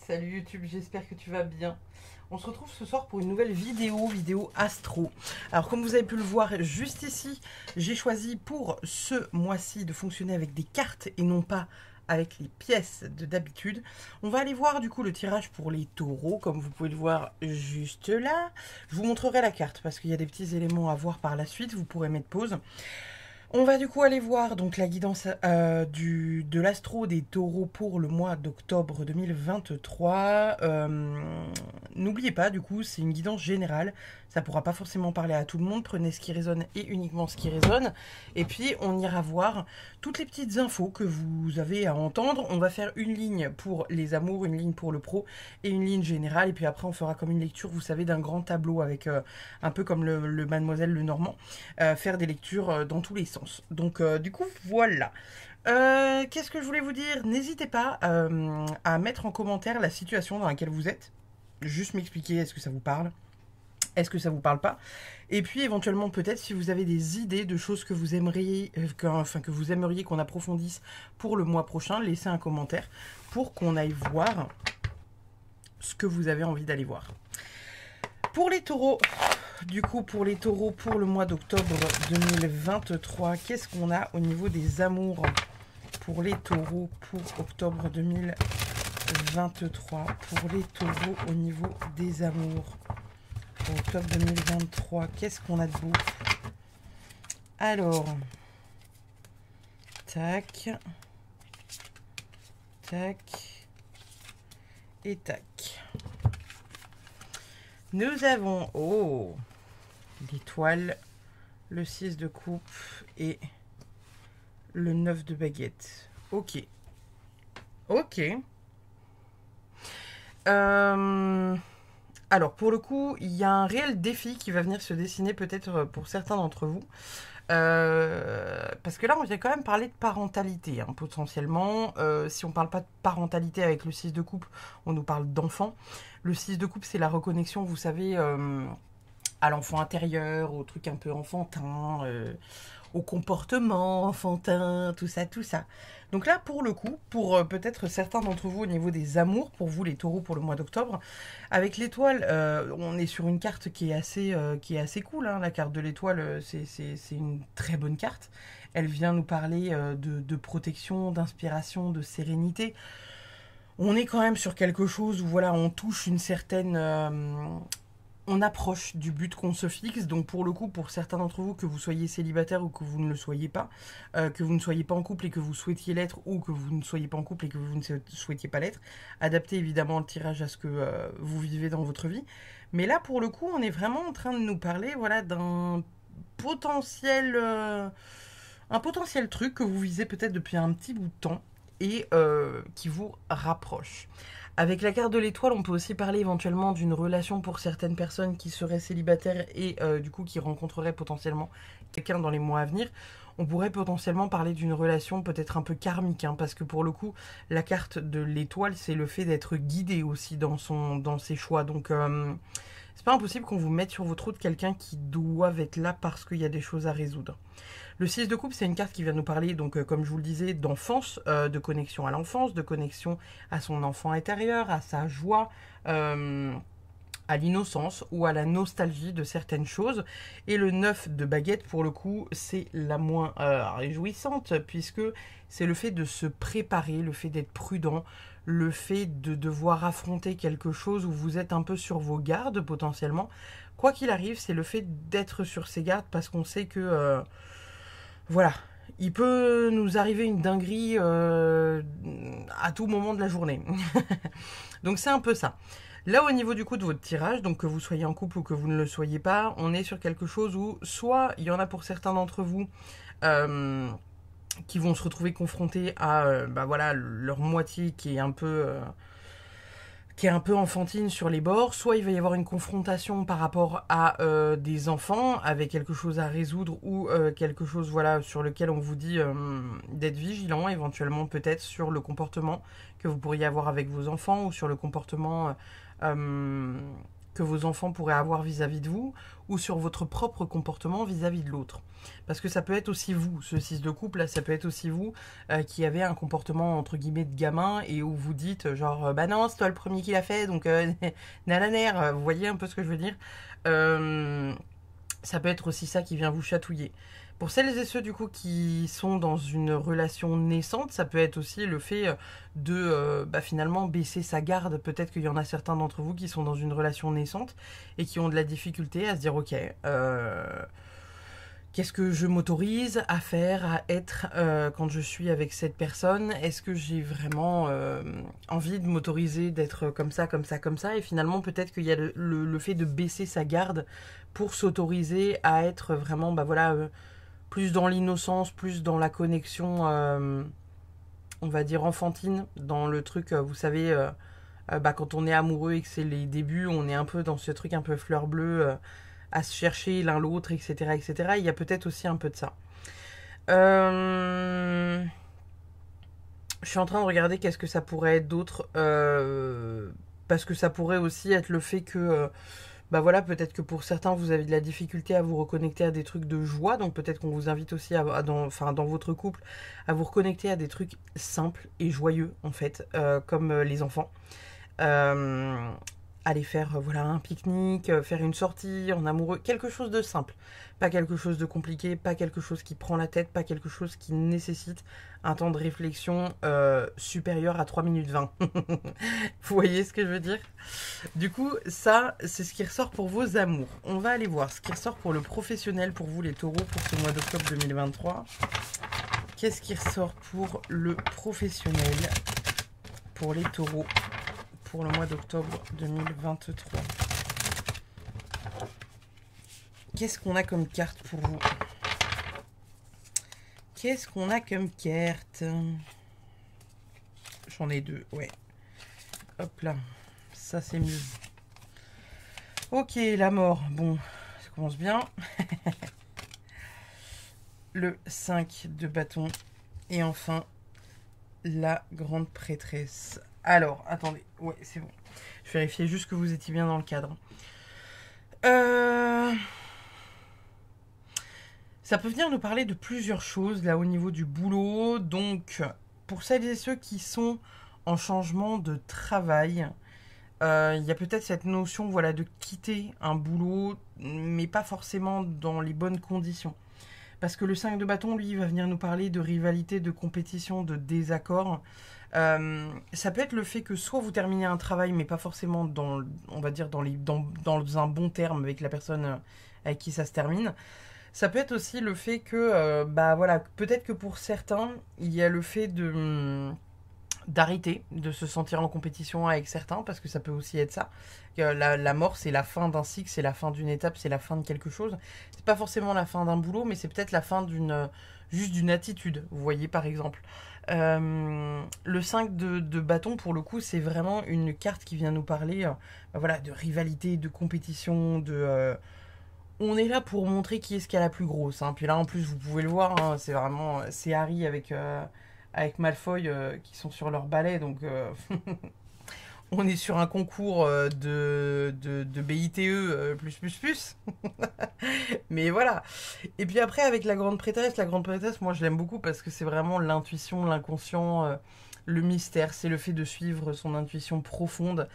Salut YouTube, j'espère que tu vas bien. On se retrouve ce soir pour une nouvelle vidéo astro. Alors comme vous avez pu le voir juste ici, j'ai choisi pour ce mois-ci de fonctionner avec des cartes et non pas avec les pièces d'habitude. On va aller voir du coup le tirage pour les taureaux, comme vous pouvez le voir juste là. Je vous montrerai la carte parce qu'il y a des petits éléments à voir par la suite, vous pourrez mettre pause. On va du coup aller voir donc la guidance de l'astro des taureaux pour le mois d'octobre 2023. N'oubliez pas, du coup, c'est une guidance générale. Ça ne pourra pas forcément parler à tout le monde. Prenez ce qui résonne et uniquement ce qui résonne. Et puis, on ira voir toutes les petites infos que vous avez à entendre. On va faire une ligne pour les amours, une ligne pour le pro et une ligne générale. Et puis après, on fera comme une lecture, vous savez, d'un grand tableau avec un peu comme le Mademoiselle Lenormand. Faire des lectures dans tous les sens. Donc du coup voilà. Qu'est-ce que je voulais vous dire? N'hésitez pas à mettre en commentaire la situation dans laquelle vous êtes. Juste m'expliquer, est-ce que ça vous parle? Est-ce que ça vous parle pas? Et puis éventuellement peut-être si vous avez des idées de choses que vous aimeriez, que vous aimeriez qu'on approfondisse pour le mois prochain, laissez un commentaire pour qu'on aille voir ce que vous avez envie d'aller voir. Pour les taureaux, du coup, pour les taureaux, pour le mois d'octobre 2023, qu'est-ce qu'on a au niveau des amours pour les taureaux pour octobre 2023? Pour les taureaux au niveau des amours pour octobre 2023, qu'est-ce qu'on a de beau? Alors, tac, tac et tac. Nous avons, oh, l'étoile, le 6 de coupe et le 9 de baguette. Ok. Ok. Alors, pour le coup, il y a un réel défi qui va venir se dessiner peut-être pour certains d'entre vous. Parce que là, on vient quand même parler de parentalité, hein, potentiellement. Si on ne parle pas de parentalité avec le 6 de coupe, on nous parle d'enfant. Le 6 de coupe, c'est la reconnexion, vous savez, à l'enfant intérieur, au truc un peu enfantin, au comportement enfantin, tout ça, tout ça. Donc là, pour le coup, pour peut-être certains d'entre vous au niveau des amours, pour vous les taureaux pour le mois d'octobre, avec l'étoile, on est sur une carte qui est assez cool. Hein. La carte de l'étoile, c'est une très bonne carte. Elle vient nous parler de protection, d'inspiration, de sérénité. On est quand même sur quelque chose où voilà, on touche une certaine... on approche du but qu'on se fixe. Donc pour le coup, pour certains d'entre vous, que vous soyez célibataire ou que vous ne le soyez pas, que vous ne soyez pas en couple et que vous souhaitiez l'être, ou que vous ne soyez pas en couple et que vous ne souhaitiez pas l'être, adaptez évidemment le tirage à ce que vous vivez dans votre vie. Mais là, pour le coup, on est vraiment en train de nous parler voilà, d'un potentiel, un potentiel truc que vous visez peut-être depuis un petit bout de temps et qui vous rapproche. Avec la carte de l'étoile, on peut aussi parler éventuellement d'une relation pour certaines personnes qui seraient célibataires et du coup qui rencontreraient potentiellement quelqu'un dans les mois à venir. On pourrait potentiellement parler d'une relation peut-être un peu karmique, hein, parce que pour le coup, la carte de l'étoile, c'est le fait d'être guidé aussi dans ses choix. Donc, c'est pas impossible qu'on vous mette sur votre route quelqu'un qui doit être là parce qu'il y a des choses à résoudre. Le 6 de coupe, c'est une carte qui vient nous parler, donc comme je vous le disais, d'enfance, de connexion à l'enfance, de connexion à son enfant intérieur, à sa joie, à l'innocence ou à la nostalgie de certaines choses. Et le 9 de baguette, pour le coup, c'est la moins réjouissante, puisque c'est le fait de se préparer, le fait d'être prudent, le fait de devoir affronter quelque chose où vous êtes un peu sur vos gardes potentiellement. Quoi qu'il arrive, c'est le fait d'être sur ses gardes parce qu'on sait que... voilà, il peut nous arriver une dinguerie à tout moment de la journée. Donc c'est un peu ça. Là au niveau du coup de votre tirage, donc que vous soyez en couple ou que vous ne le soyez pas, on est sur quelque chose où soit il y en a pour certains d'entre vous qui vont se retrouver confrontés à voilà, leur moitié qui est un peu enfantine sur les bords, soit il va y avoir une confrontation par rapport à des enfants avec quelque chose à résoudre ou quelque chose voilà, sur lequel on vous dit d'être vigilant, éventuellement peut-être sur le comportement que vous pourriez avoir avec vos enfants ou sur le comportement que vos enfants pourraient avoir vis-à-vis de vous, ou sur votre propre comportement vis-à-vis de l'autre. Parce que ça peut être aussi vous, ce 6 de couple, là, ça peut être aussi vous qui avez un comportement entre guillemets de gamin et où vous dites genre bah non, c'est toi le premier qui l'a fait, donc nananer, vous voyez un peu ce que je veux dire. Ça peut être aussi ça qui vient vous chatouiller. Pour celles et ceux du coup qui sont dans une relation naissante, ça peut être aussi le fait de finalement baisser sa garde. Peut-être qu'il y en a certains d'entre vous qui sont dans une relation naissante et qui ont de la difficulté à se dire ok, qu'est-ce que je m'autorise à faire, à être quand je suis avec cette personne? Est-ce que j'ai vraiment envie de m'autoriser d'être comme ça, comme ça, comme ça? Et finalement, peut-être qu'il y a le fait de baisser sa garde pour s'autoriser à être vraiment, plus dans l'innocence, plus dans la connexion, on va dire enfantine, dans le truc, vous savez, quand on est amoureux et que c'est les débuts, on est un peu dans ce truc un peu fleur bleue, à se chercher l'un l'autre, etc., etc. Il y a peut-être aussi un peu de ça. Je suis en train de regarder qu'est-ce que ça pourrait être d'autre, parce que ça pourrait aussi être le fait que peut-être que pour certains, vous avez de la difficulté à vous reconnecter à des trucs de joie. Donc peut-être qu'on vous invite aussi, dans votre couple, à vous reconnecter à des trucs simples et joyeux, en fait, comme les enfants. Aller faire un pique-nique, faire une sortie en amoureux, quelque chose de simple. Pas quelque chose de compliqué, pas quelque chose qui prend la tête, pas quelque chose qui nécessite un temps de réflexion supérieur à 3 minutes 20. Vous voyez ce que je veux dire? Du coup, ça, c'est ce qui ressort pour vos amours. On va aller voir ce qui ressort pour le professionnel, pour vous les taureaux, pour ce mois d'octobre 2023. Qu'est-ce qui ressort pour le professionnel, pour les taureaux, pour le mois d'octobre 2023? Qu'est-ce qu'on a comme carte pour vous? Qu'est-ce qu'on a comme carte? J'en ai deux, ouais. Hop là, ça c'est mieux. Ok, la mort. Bon, ça commence bien. Le 5 de bâton. Et enfin, la grande prêtresse. Alors, attendez. Ouais, c'est bon. Je vérifiais juste que vous étiez bien dans le cadre. Ça peut venir nous parler de plusieurs choses, là, au niveau du boulot. Donc, pour celles et ceux qui sont en changement de travail, il y a peut-être cette notion, de quitter un boulot, mais pas forcément dans les bonnes conditions. Parce que le 5 de bâton, lui, va venir nous parler de rivalité, de compétition, de désaccord. Ça peut être le fait que soit vous terminez un travail, mais pas forcément dans un bon terme avec la personne avec qui ça se termine. Ça peut être aussi le fait que, peut-être que pour certains, il y a le fait d'arrêter de se sentir en compétition avec certains, parce que ça peut aussi être ça. La mort, c'est la fin d'un cycle, c'est la fin d'une étape, c'est la fin de quelque chose. C'est pas forcément la fin d'un boulot, mais c'est peut-être la fin juste d'une attitude, vous voyez, par exemple. Le 5 de bâton, pour le coup, c'est vraiment une carte qui vient nous parler de rivalité, de compétition, on est là pour montrer qui est-ce qui a la plus grosse. Hein. Puis là, en plus, vous pouvez le voir, hein, c'est Harry avec Malfoy qui sont sur leur balai, donc on est sur un concours de BITE plus. Mais voilà. Et puis après, avec la grande prêtresse, moi je l'aime beaucoup parce que c'est vraiment l'intuition, l'inconscient, le mystère, c'est le fait de suivre son intuition profonde.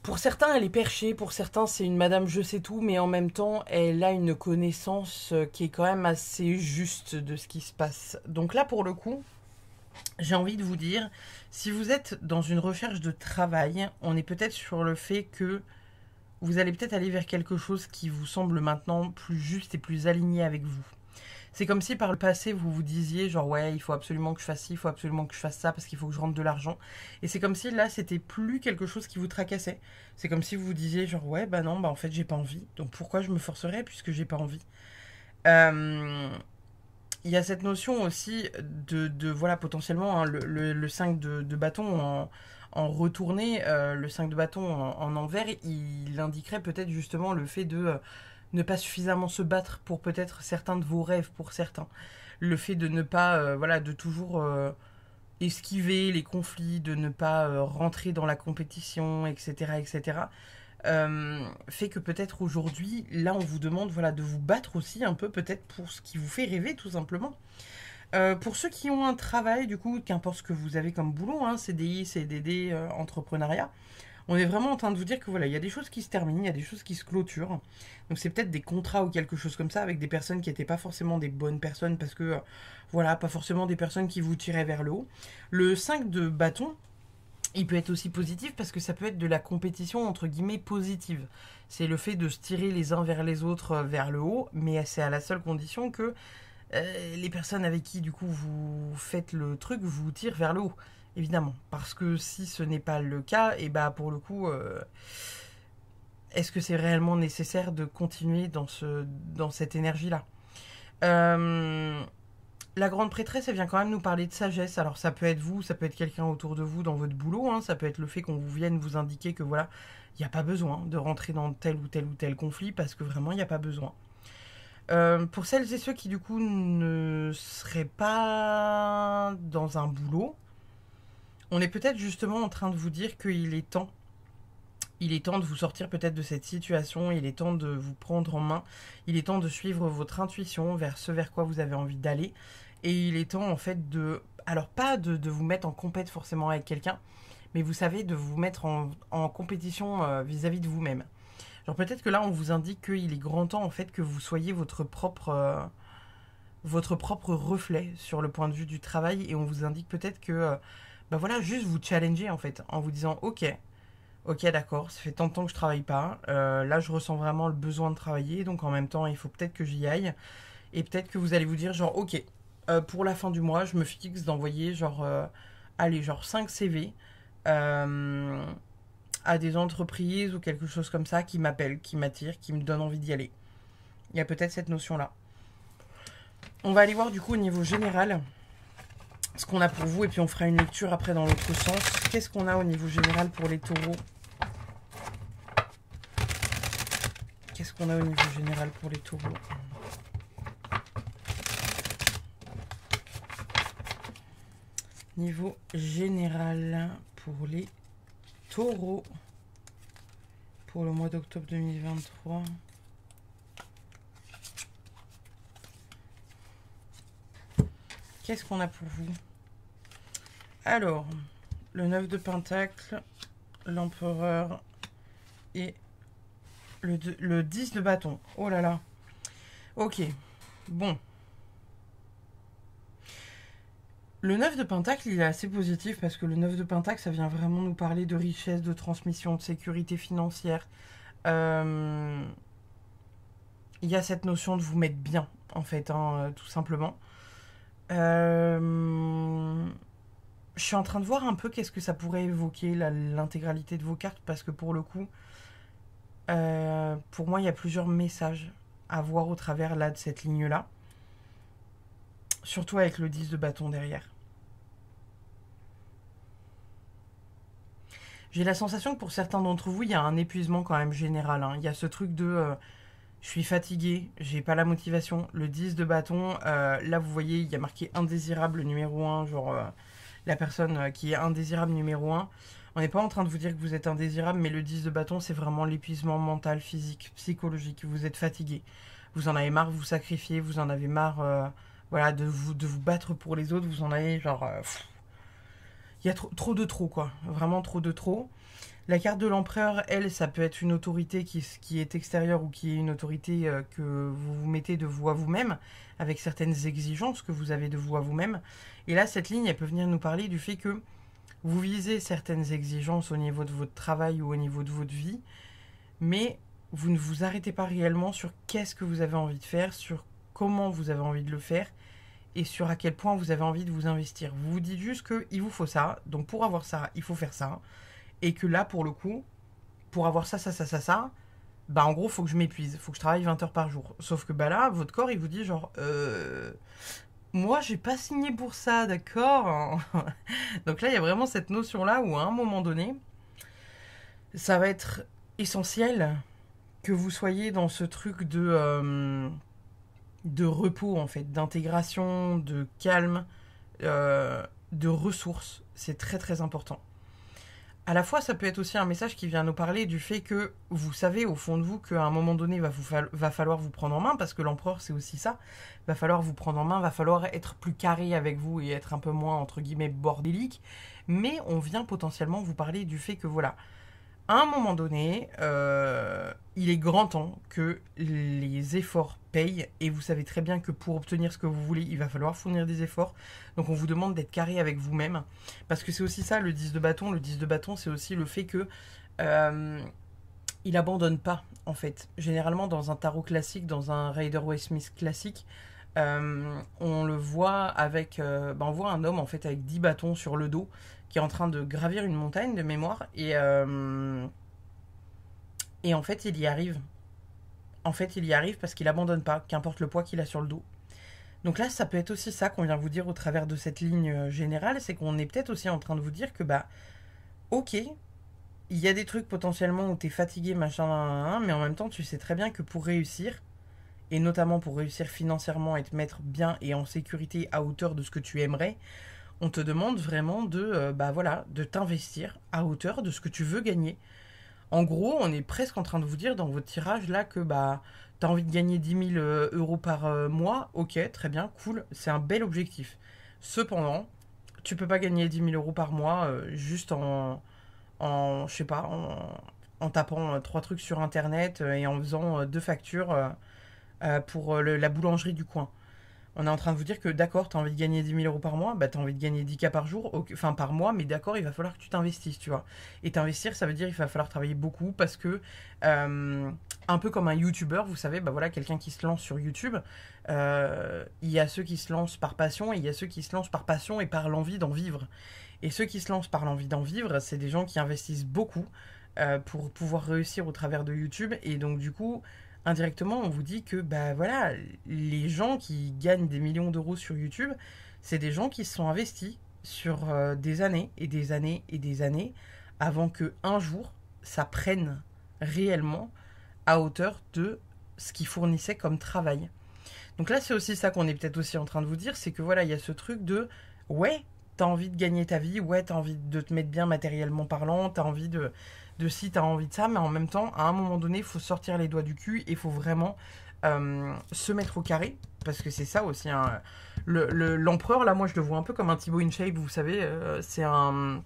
Pour certains, elle est perchée, pour certains, c'est une madame je sais tout, mais en même temps, elle a une connaissance qui est quand même assez juste de ce qui se passe. Donc là, pour le coup, j'ai envie de vous dire, si vous êtes dans une recherche de travail, on est peut-être sur le fait que vous allez peut-être aller vers quelque chose qui vous semble maintenant plus juste et plus aligné avec vous. C'est comme si par le passé, vous vous disiez genre ouais, il faut absolument que je fasse ci, il faut absolument que je fasse ça parce qu'il faut que je rentre de l'argent. Et c'est comme si là, c'était plus quelque chose qui vous tracassait. C'est comme si vous vous disiez genre ouais, non, en fait, j'ai pas envie. Donc pourquoi je me forcerais puisque j'ai pas envie? Il y a cette notion aussi de potentiellement, hein, le 5 de bâton en retourné, le 5 de bâton en envers, il indiquerait peut-être justement le fait de ne pas suffisamment se battre pour peut-être certains de vos rêves, pour certains. Le fait de ne pas, de toujours esquiver les conflits, de ne pas rentrer dans la compétition, etc., etc., fait que peut-être aujourd'hui, là, on vous demande voilà, de vous battre aussi un peu, peut-être pour ce qui vous fait rêver, tout simplement. Pour ceux qui ont un travail, du coup, qu'importe ce que vous avez comme boulot, hein, CDI, CDD, entrepreneuriat, on est vraiment en train de vous dire que voilà, il y a des choses qui se terminent, il y a des choses qui se clôturent. Donc c'est peut-être des contrats ou quelque chose comme ça avec des personnes qui n'étaient pas forcément des bonnes personnes parce que, voilà, pas forcément des personnes qui vous tiraient vers le haut. Le 5 de bâton, il peut être aussi positif parce que ça peut être de la compétition entre guillemets positive. C'est le fait de se tirer les uns vers les autres vers le haut, mais c'est à la seule condition que les personnes avec qui du coup vous faites le truc vous tirent vers le haut, évidemment. Parce que si ce n'est pas le cas, et bah pour le coup, est-ce que c'est réellement nécessaire de continuer dans cette énergie-là? La grande prêtresse, elle vient quand même nous parler de sagesse. Alors ça peut être vous, ça peut être quelqu'un autour de vous dans votre boulot, hein, ça peut être le fait qu'on vous vienne vous indiquer que voilà, il n'y a pas besoin de rentrer dans tel ou tel ou tel conflit parce que vraiment il n'y a pas besoin. Pour celles et ceux qui du coup ne seraient pas dans un boulot, on est peut-être justement en train de vous dire qu'il est temps. Il est temps de vous sortir peut-être de cette situation, il est temps de vous prendre en main, il est temps de suivre votre intuition vers ce vers quoi vous avez envie d'aller. Et il est temps en fait de... Alors pas de vous mettre en compète forcément avec quelqu'un, mais vous savez, de vous mettre en compétition vis-à-vis de vous-même. Genre peut-être que là on vous indique qu'il est grand temps en fait que vous soyez votre propre reflet sur le point de vue du travail et on vous indique peut-être que bah voilà, juste vous challenger en fait en vous disant ok d'accord, ça fait tant de temps que je travaille pas, là je ressens vraiment le besoin de travailler, donc en même temps il faut peut-être que j'y aille et peut-être que vous allez vous dire genre ok, pour la fin du mois je me fixe d'envoyer genre allez genre 5 CV euh, à des entreprises ou quelque chose comme ça qui m'appellent, qui m'attirent, qui me donnent envie d'y aller. Il y a peut-être cette notion-là. On va aller voir du coup au niveau général ce qu'on a pour vous et puis on fera une lecture après dans l'autre sens. Qu'est-ce qu'on a au niveau général pour les taureaux? Qu'est-ce qu'on a au niveau général pour les taureaux? Niveau général pour les taureaux pour le mois d'octobre 2023. Qu'est-ce qu'on a pour vous? Alors, le 9 de Pentacle, l'Empereur et le 10 de bâton. Oh là là. Ok, bon. Le 9 de Pentacle, il est assez positif parce que le 9 de Pentacle, ça vient vraiment nous parler de richesse, de transmission, de sécurité financière. Il y a cette notion de vous mettre bien, en fait, hein, tout simplement. Je suis en train de voir un peu qu'est-ce que ça pourrait évoquer, l'intégralité de vos cartes, parce que pour le coup, pour moi, il y a plusieurs messages à voir au travers là de cette ligne-là. Surtout avec le 10 de bâton derrière. J'ai la sensation que pour certains d'entre vous, il y a un épuisement quand même général. Hein. Il y a ce truc de je suis fatigué, j'ai pas la motivation. Le 10 de bâton, là vous voyez, il y a marqué indésirable numéro 1, genre la personne qui est indésirable numéro 1. On n'est pas en train de vous dire que vous êtes indésirable, mais le 10 de bâton, c'est vraiment l'épuisement mental, physique, psychologique. Vous êtes fatigué. Vous en avez marre de vous sacrifier, vous en avez marre voilà, de vous battre pour les autres. Vous en avez genre... il y a trop de trop, quoi. Vraiment trop de trop. La carte de l'empereur, elle, ça peut être une autorité qui est extérieure ou qui est une autorité que vous vous mettez de vous à vous-même, avec certaines exigences que vous avez de vous à vous-même. Et là, cette ligne, elle peut venir nous parler du fait que vous visez certaines exigences au niveau de votre travail ou au niveau de votre vie, mais vous ne vous arrêtez pas réellement sur qu'est-ce que vous avez envie de faire, sur comment vous avez envie de le faire, et sur à quel point vous avez envie de vous investir. Vous vous dites juste qu'il vous faut ça, donc pour avoir ça, il faut faire ça. Et que là, pour le coup, pour avoir ça, bah en gros, faut que je m'épuise, faut que je travaille 20 heures par jour. Sauf que bah là, votre corps, il vous dit genre, moi, j'ai pas signé pour ça, d'accord. Donc là, il y a vraiment cette notion-là où à un moment donné, ça va être essentiel que vous soyez dans ce truc de repos, en fait, d'intégration, de calme, de ressources, c'est très très important. À la fois, ça peut être aussi un message qui vient nous parler du fait que vous savez au fond de vous qu'à un moment donné, va falloir vous prendre en main, parce que l'empereur, c'est aussi ça. Va falloir vous prendre en main, va falloir être plus carré avec vous et être un peu moins, entre guillemets, bordélique. Mais on vient potentiellement vous parler du fait que, voilà, à un moment donné, il est grand temps que les efforts payent, et vous savez très bien que pour obtenir ce que vous voulez, il va falloir fournir des efforts. Donc on vous demande d'être carré avec vous-même, parce que c'est aussi ça le 10 de bâton. Le 10 de bâton, c'est aussi le fait que il abandonne pas, en fait. Généralement, dans un tarot classique, dans un Rider-Waite-Smith classique, on le voit avec... on voit un homme, en fait, avec 10 bâtons sur le dos, qui est en train de gravir une montagne de mémoire, et en fait, il y arrive. En fait, il y arrive parce qu'il abandonne pas, qu'importe le poids qu'il a sur le dos. Donc là, ça peut être aussi ça qu'on vient vous dire au travers de cette ligne générale, c'est qu'on est peut-être aussi en train de vous dire que, ok, il y a des trucs potentiellement où t'es fatigué, machin, mais en même temps, tu sais très bien que pour réussir, et notamment pour réussir financièrement et te mettre bien et en sécurité à hauteur de ce que tu aimerais, on te demande vraiment de t'investir à hauteur de ce que tu veux gagner. En gros, on est presque en train de vous dire dans votre tirage là que t'as envie de gagner 10 000 euros par mois. Ok, très bien, cool, c'est un bel objectif. Cependant, tu peux pas gagner 10 000 euros par mois juste je sais pas, en tapant trois trucs sur internet et en faisant deux factures pour la boulangerie du coin. On est en train de vous dire que d'accord, tu as envie de gagner 10 000 euros par mois, tu as envie de gagner 10K par jour, enfin par mois, mais d'accord, il va falloir que tu t'investisses, tu vois. Et t'investir, ça veut dire qu'il va falloir travailler beaucoup parce que, un peu comme un YouTuber, vous savez, quelqu'un qui se lance sur YouTube, il y a ceux qui se lancent par passion et il y a ceux qui se lancent par passion et par l'envie d'en vivre. Et ceux qui se lancent par l'envie d'en vivre, c'est des gens qui investissent beaucoup pour pouvoir réussir au travers de YouTube. Et donc du coup, indirectement, on vous dit que les gens qui gagnent des millions d'euros sur YouTube, c'est des gens qui se sont investis sur des années et des années et des années avant que un jour ça prenne réellement à hauteur de ce qu'ils fournissaient comme travail. Donc là, c'est aussi ça qu'on est peut-être aussi en train de vous dire, c'est que il y a ce truc de ouais, t'as envie de gagner ta vie, ouais, t'as envie de te mettre bien matériellement parlant, t'as envie de si t'as envie de ça, mais en même temps, à un moment donné, il faut sortir les doigts du cul et il faut vraiment se mettre au carré, parce que c'est ça aussi. Hein, l'empereur, là, moi, je le vois un peu comme un Thibaut InShape, vous savez, c'est un...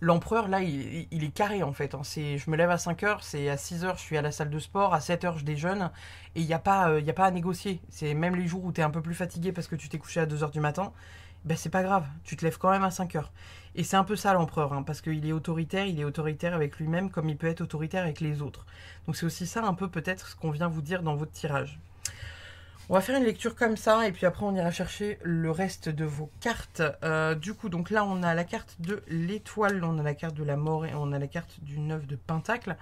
L'empereur, là, il est carré, en fait. Hein. Je me lève à 5h, c'est à 6h, je suis à la salle de sport, à 7h, je déjeune, et il n'y a pas à négocier. C'est même les jours où tu es un peu plus fatigué parce que tu t'es couché à 2h du matin, c'est pas grave, tu te lèves quand même à 5h. Et c'est un peu ça l'empereur, hein, parce qu'il est autoritaire avec lui-même comme il peut être autoritaire avec les autres. Donc c'est aussi ça un peu peut-être ce qu'on vient vous dire dans votre tirage. On va faire une lecture comme ça, et puis après on ira chercher le reste de vos cartes. Du coup, donc là on a la carte de l'étoile, on a la carte de la mort et on a la carte du 9 de pentacle.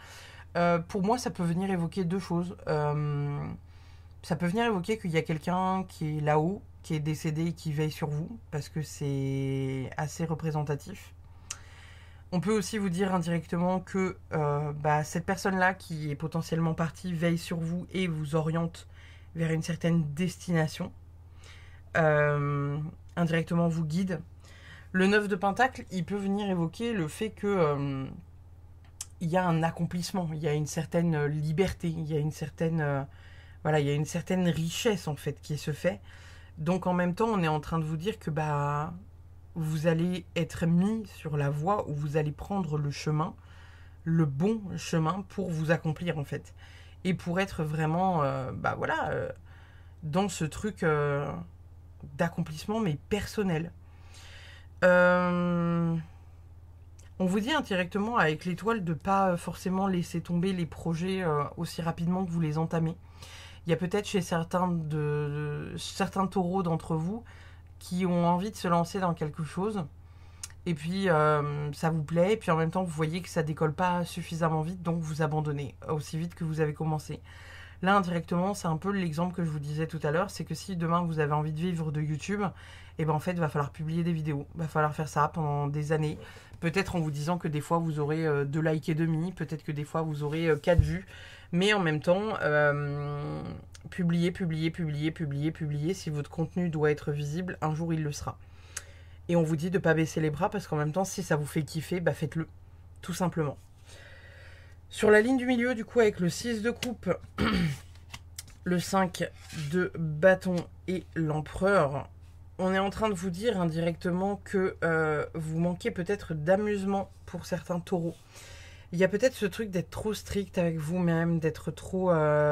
Pour moi, ça peut venir évoquer deux choses. Ça peut venir évoquer qu'il y a quelqu'un qui est là-haut, qui est décédé et qui veille sur vous, parce que c'est assez représentatif. On peut aussi vous dire indirectement que cette personne-là qui est potentiellement partie veille sur vous et vous oriente vers une certaine destination. Indirectement vous guide. Le 9 de pentacle, il peut venir évoquer le fait que il y a un accomplissement, il y a une certaine liberté, il y a une certaine il y a une certaine richesse en fait qui se fait. Donc en même temps, on est en train de vous dire que vous allez être mis sur la voie où vous allez prendre le chemin, le bon chemin pour vous accomplir en fait. Et pour être vraiment dans ce truc d'accomplissement mais personnel. On vous dit indirectement avec l'étoile de pas forcément laisser tomber les projets aussi rapidement que vous les entamez. Il y a peut-être chez certains taureaux d'entre vous qui ont envie de se lancer dans quelque chose. Et puis ça vous plaît, et puis en même temps vous voyez que ça décolle pas suffisamment vite, donc vous abandonnez aussi vite que vous avez commencé. Là indirectement, c'est un peu l'exemple que je vous disais tout à l'heure, c'est que si demain vous avez envie de vivre de YouTube, et en fait il va falloir publier des vidéos, il va falloir faire ça pendant des années, peut-être en vous disant que des fois vous aurez 2 likes et demi, peut-être que des fois vous aurez 4 vues, mais en même temps publier, si votre contenu doit être visible, un jour il le sera. Et on vous dit de ne pas baisser les bras parce qu'en même temps, si ça vous fait kiffer, bah faites-le, tout simplement. Sur la ligne du milieu, du coup, avec le 6 de coupe, le 5 de bâton et l'empereur, on est en train de vous dire indirectement que vous manquez peut-être d'amusement pour certains taureaux. Il y a peut-être ce truc d'être trop strict avec vous-même, d'être trop...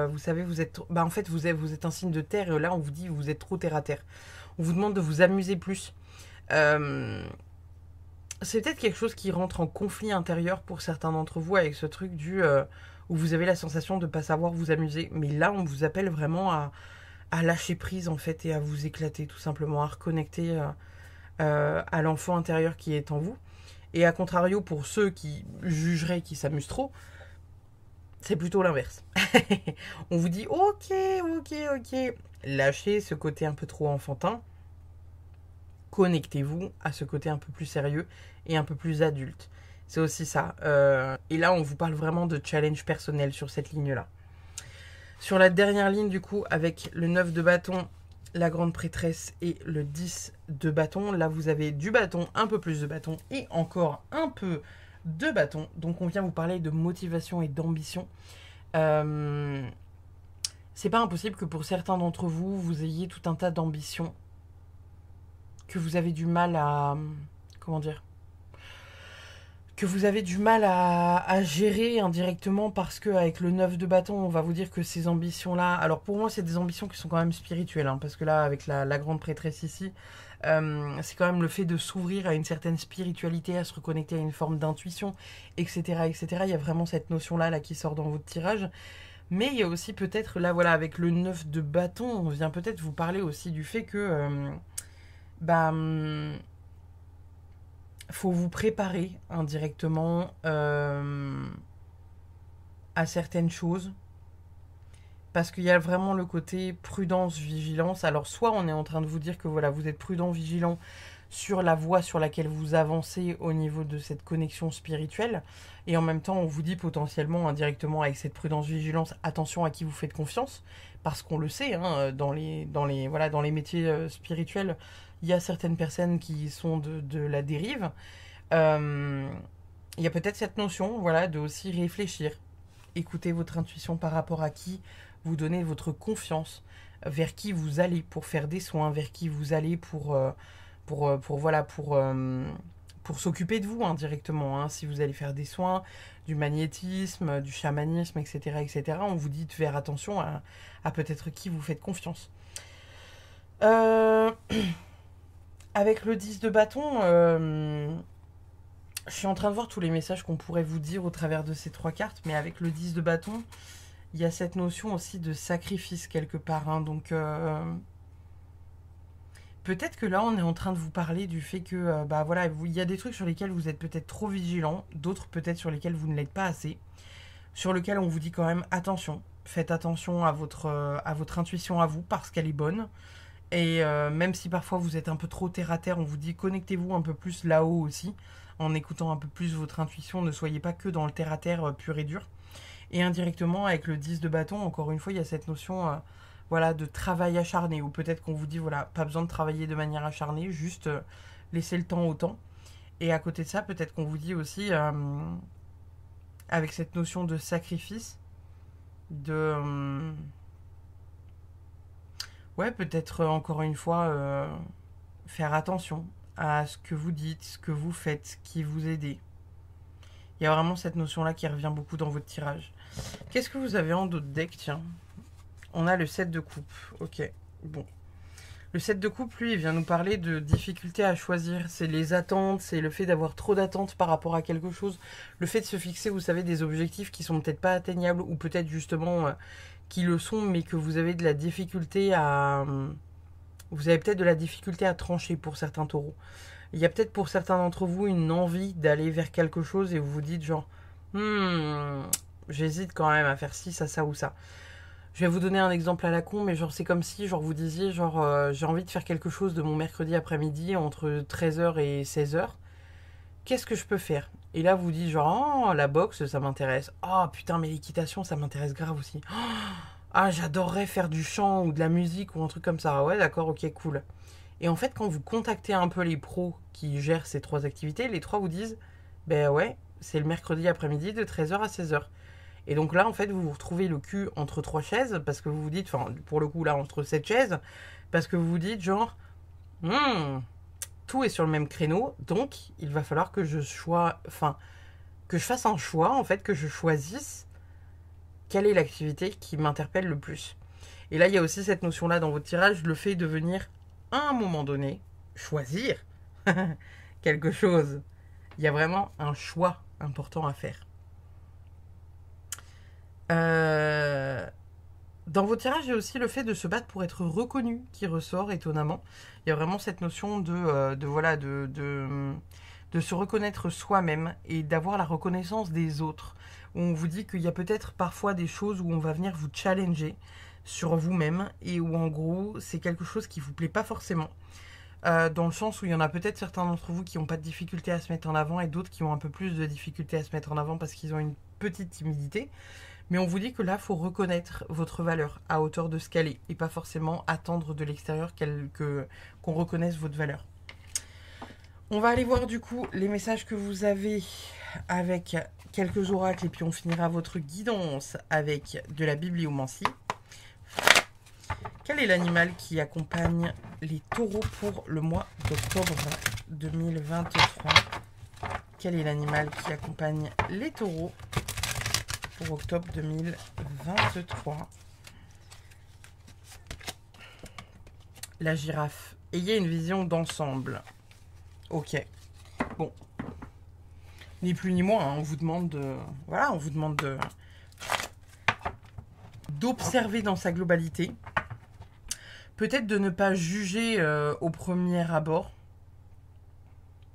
vous savez, vous êtes... Bah, en fait, vous êtes un signe de terre et là, on vous dit vous êtes trop terre à terre. On vous demande de vous amuser plus. C'est peut-être quelque chose qui rentre en conflit intérieur pour certains d'entre vous avec ce truc où vous avez la sensation de ne pas savoir vous amuser. Mais là, on vous appelle vraiment à lâcher prise en fait et à vous éclater tout simplement, à reconnecter à l'enfant intérieur qui est en vous. Et à contrario, pour ceux qui jugeraient qu'ils s'amusent trop, c'est plutôt l'inverse. On vous dit ok, lâchez ce côté un peu trop enfantin. Connectez-vous à ce côté un peu plus sérieux et un peu plus adulte. C'est aussi ça. Et là, on vous parle vraiment de challenge personnel sur cette ligne-là. Sur la dernière ligne, du coup, avec le 9 de bâton, la grande prêtresse et le 10 de bâton, là, vous avez du bâton, un peu plus de bâton et encore un peu de bâton. Donc, on vient vous parler de motivation et d'ambition. C'est pas impossible que pour certains d'entre vous, vous ayez tout un tas d'ambitions que vous avez du mal à... Comment dire ? Que vous avez du mal à gérer indirectement parce qu'avec le 9 de bâton, on va vous dire que ces ambitions-là... Alors pour moi, c'est des ambitions qui sont quand même spirituelles, hein, parce que là, avec la grande prêtresse ici, c'est quand même le fait de s'ouvrir à une certaine spiritualité, à se reconnecter à une forme d'intuition, etc., etc. Il y a vraiment cette notion-là là, qui sort dans votre tirage. Mais il y a aussi peut-être, là voilà, avec le 9 de bâton, on vient peut-être vous parler aussi du fait que... faut vous préparer indirectement à certaines choses parce qu'il y a vraiment le côté prudence, vigilance. Alors soit on est en train de vous dire que voilà, vous êtes prudent, vigilant sur la voie sur laquelle vous avancez au niveau de cette connexion spirituelle et en même temps on vous dit potentiellement indirectement avec cette prudence, vigilance, attention à qui vous faites confiance parce qu'on le sait, hein, dans les métiers spirituels, il y a certaines personnes qui sont de la dérive. Il y a peut-être cette notion, voilà, de aussi réfléchir, écouter votre intuition par rapport à qui vous donnez votre confiance, vers qui vous allez pour faire des soins, vers qui vous allez pour s'occuper de vous indirectement. Hein, si vous allez faire des soins, du magnétisme, du chamanisme, etc., etc., on vous dit de faire attention à peut-être qui vous faites confiance. Avec le 10 de bâton, je suis en train de voir tous les messages qu'on pourrait vous dire au travers de ces 3 cartes, mais avec le 10 de bâton, il y a cette notion aussi de sacrifice quelque part. Hein, donc, peut-être que là, on est en train de vous parler du fait que, voilà, il y a des trucs sur lesquels vous êtes peut-être trop vigilant, d'autres peut-être sur lesquels vous ne l'êtes pas assez, sur lesquels on vous dit quand même attention, faites attention à votre intuition à vous parce qu'elle est bonne. Et même si parfois vous êtes un peu trop terre à terre, on vous dit connectez-vous un peu plus là-haut aussi, en écoutant un peu plus votre intuition, ne soyez pas que dans le terre à terre pur et dur. Et indirectement, avec le 10 de bâton, encore une fois, il y a cette notion voilà, de travail acharné, ou peut-être qu'on vous dit, voilà, pas besoin de travailler de manière acharnée, juste laisser le temps au temps. Et à côté de ça, peut-être qu'on vous dit aussi, avec cette notion de sacrifice, de... ouais, peut-être encore une fois, faire attention à ce que vous dites, ce que vous faites, qui vous aidez. Il y a vraiment cette notion-là qui revient beaucoup dans votre tirage. Qu'est-ce que vous avez en d'autres decks? Tiens, on a le 7 de coupe. Ok, bon. Le 7 de coupe, lui, il vient nous parler de difficulté à choisir. C'est les attentes, c'est le fait d'avoir trop d'attentes par rapport à quelque chose. Le fait de se fixer, vous savez, des objectifs qui sont peut-être pas atteignables ou peut-être justement qui le sont, mais que vous avez de la difficulté à... Vous avez peut-être de la difficulté à trancher pour certains taureaux. Il y a peut-être pour certains d'entre vous une envie d'aller vers quelque chose et vous vous dites genre j'hésite quand même à faire ci, ça ou ça. Je vais vous donner un exemple à la con, mais genre c'est comme si genre vous disiez genre j'ai envie de faire quelque chose de mon mercredi après-midi entre 13h et 16h. Qu'est-ce que je peux faire? Et là vous dites genre oh la boxe ça m'intéresse. Oh putain mais l'équitation ça m'intéresse grave aussi. Ah j'adorerais faire du chant ou de la musique ou un truc comme ça. Ouais d'accord ok cool. Et en fait, quand vous contactez un peu les pros qui gèrent ces 3 activités, les 3 vous disent, ben ouais, c'est le mercredi après-midi de 13h à 16h. Et donc là, en fait, vous vous retrouvez le cul entre 3 chaises, parce que vous vous dites, enfin, pour le coup, là, entre 7 chaises, parce que vous vous dites, genre, tout est sur le même créneau, donc il va falloir que que je fasse un choix, en fait, que je choisisse quelle est l'activité qui m'interpelle le plus. Et là, il y a aussi cette notion-là dans votre tirage, le fait de venir, à un moment donné, choisir quelque chose. Il y a vraiment un choix important à faire. Dans vos tirages, il y a aussi le fait de se battre pour être reconnu qui ressort étonnamment. Il y a vraiment cette notion de se reconnaître soi-même et d'avoir la reconnaissance des autres. Où on vous dit qu'il y a peut-être parfois des choses où on va venir vous challenger sur vous-même et où en gros c'est quelque chose qui vous plaît pas forcément. Dans le sens où il y en a peut-être certains d'entre vous qui n'ont pas de difficulté à se mettre en avant et d'autres qui ont un peu plus de difficulté à se mettre en avant parce qu'ils ont une petite timidité. Mais on vous dit que là, il faut reconnaître votre valeur à hauteur de ce qu'elle est et pas forcément attendre de l'extérieur qu'on reconnaisse votre valeur. On va aller voir du coup les messages que vous avez avec quelques oracles et puis on finira votre guidance avec de la bibliomancie. Quel est l'animal qui accompagne les taureaux pour le mois d'octobre 2023 ? Quel est l'animal qui accompagne les taureaux pour octobre 2023 ? La girafe. Ayez une vision d'ensemble. Ok. Bon. Ni plus ni moins, hein. On vous demande de... Voilà, on vous demande d'observer dans sa globalité. Peut-être de ne pas juger au premier abord.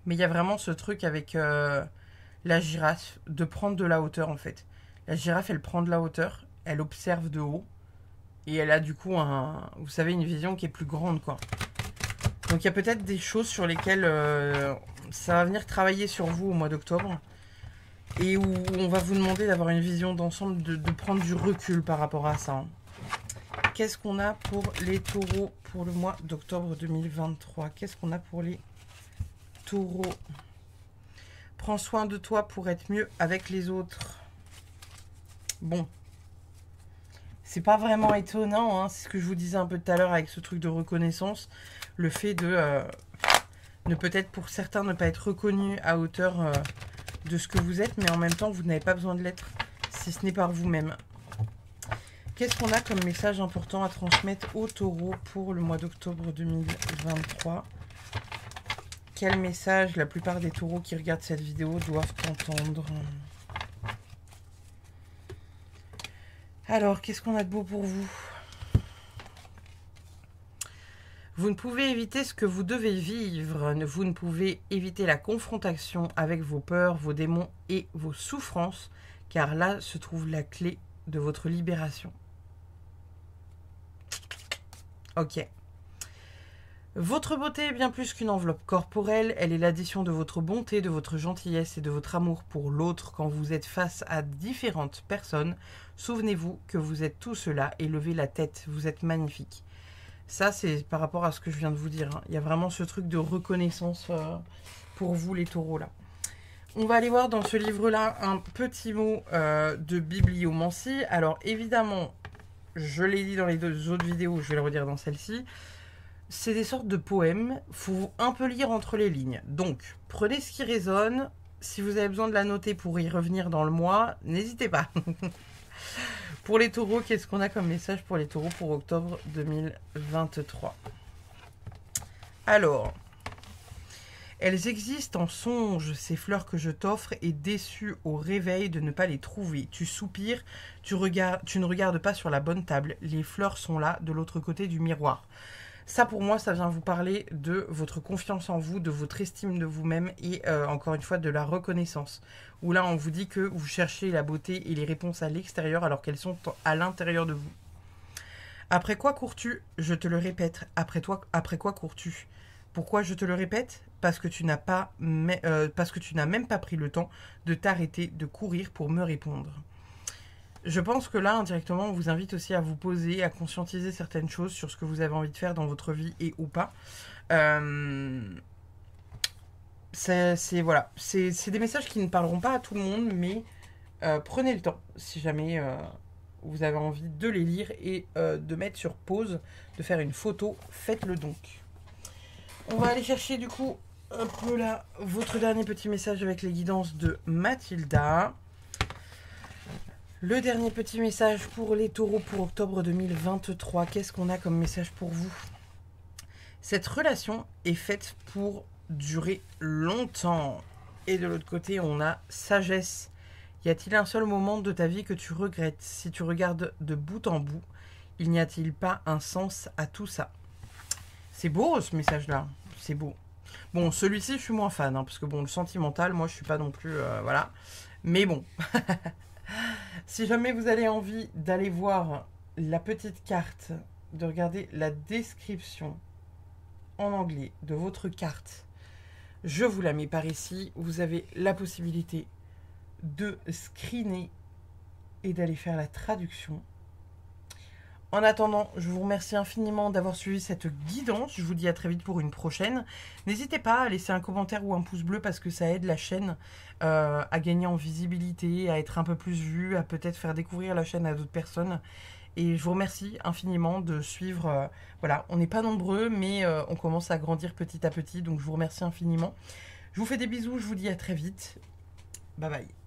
Mais il y a vraiment ce truc avec la girafe, de prendre de la hauteur en fait. La girafe, elle prend de la hauteur, elle observe de haut. Et elle a du coup, vous savez, une vision qui est plus grande, quoi. Donc il y a peut-être des choses sur lesquelles ça va venir travailler sur vous au mois d'octobre. Et où on va vous demander d'avoir une vision d'ensemble, de prendre du recul par rapport à ça. Qu'est-ce qu'on a pour les taureaux pour le mois d'octobre 2023 ? Qu'est-ce qu'on a pour les taureaux ? Prends soin de toi pour être mieux avec les autres. Bon. C'est pas vraiment étonnant, hein, c'est ce que je vous disais un peu tout à l'heure avec ce truc de reconnaissance. Le fait de ne peut-être pour certains ne pas être reconnu à hauteur de ce que vous êtes, mais en même temps, vous n'avez pas besoin de l'être si ce n'est par vous-même. Qu'est-ce qu'on a comme message important à transmettre aux taureaux pour le mois d'octobre 2023 ? Quel message la plupart des taureaux qui regardent cette vidéo doivent entendre ? Alors, qu'est-ce qu'on a de beau pour vous ? Vous ne pouvez éviter ce que vous devez vivre. Vous ne pouvez éviter la confrontation avec vos peurs, vos démons et vos souffrances, car là se trouve la clé de votre libération. Ok. Votre beauté est bien plus qu'une enveloppe corporelle, elle est l'addition de votre bonté, de votre gentillesse et de votre amour pour l'autre quand vous êtes face à différentes personnes. Souvenez-vous que vous êtes tout cela et levez la tête, vous êtes magnifique. Ça, c'est par rapport à ce que je viens de vous dire, hein. Il y a vraiment ce truc de reconnaissance pour vous les taureaux là. On va aller voir dans ce livre-là un petit mot de bibliomancie. Alors évidemment, je l'ai dit dans les 2 autres vidéos, je vais le redire dans celle-ci. C'est des sortes de poèmes, il faut un peu lire entre les lignes. Donc, prenez ce qui résonne. Si vous avez besoin de la noter pour y revenir dans le mois, n'hésitez pas. Pour les taureaux, qu'est-ce qu'on a comme message pour les taureaux pour octobre 2023 ? Alors, elles existent en songe, ces fleurs que je t'offre, et déçu au réveil de ne pas les trouver. Tu soupires, tu ne regardes pas sur la bonne table. Les fleurs sont là, de l'autre côté du miroir. Ça, pour moi, ça vient vous parler de votre confiance en vous, de votre estime de vous-même et, encore une fois, de la reconnaissance. Où là, on vous dit que vous cherchez la beauté et les réponses à l'extérieur alors qu'elles sont à l'intérieur de vous. Après quoi cours-tu ? Je te le répète. Après quoi cours-tu ? Pourquoi je te le répète ? Parce que tu n'as même pas pris le temps de t'arrêter de courir pour me répondre. Je pense que là, indirectement, on vous invite aussi à vous poser, à conscientiser certaines choses sur ce que vous avez envie de faire dans votre vie et ou pas. Voilà, c'est des messages qui ne parleront pas à tout le monde, mais prenez le temps si jamais vous avez envie de les lire et de mettre sur pause, de faire une photo, faites-le donc. On va aller chercher du coup un peu là votre dernier petit message avec les guidances de Mathilda. Le dernier petit message pour les taureaux pour octobre 2023. Qu'est-ce qu'on a comme message pour vous? Cette relation est faite pour durer longtemps. Et de l'autre côté, on a sagesse. Y a-t-il un seul moment de ta vie que tu regrettes? Si tu regardes de bout en bout, il n'y a-t-il pas un sens à tout ça? C'est beau ce message-là. C'est beau. Bon, celui-ci, je suis moins fan, hein, parce que bon, le sentimental, moi, je suis pas non plus... voilà. Mais bon. Si jamais vous avez envie d'aller voir la petite carte, de regarder la description en anglais de votre carte, je vous la mets par ici. Vous avez la possibilité de screener et d'aller faire la traduction. En attendant, je vous remercie infiniment d'avoir suivi cette guidance. Je vous dis à très vite pour une prochaine. N'hésitez pas à laisser un commentaire ou un pouce bleu parce que ça aide la chaîne à gagner en visibilité, à être un peu plus vue, à peut-être faire découvrir la chaîne à d'autres personnes. Et je vous remercie infiniment de suivre. Voilà, on n'est pas nombreux, mais on commence à grandir petit à petit. Donc je vous remercie infiniment. Je vous fais des bisous, je vous dis à très vite. Bye bye.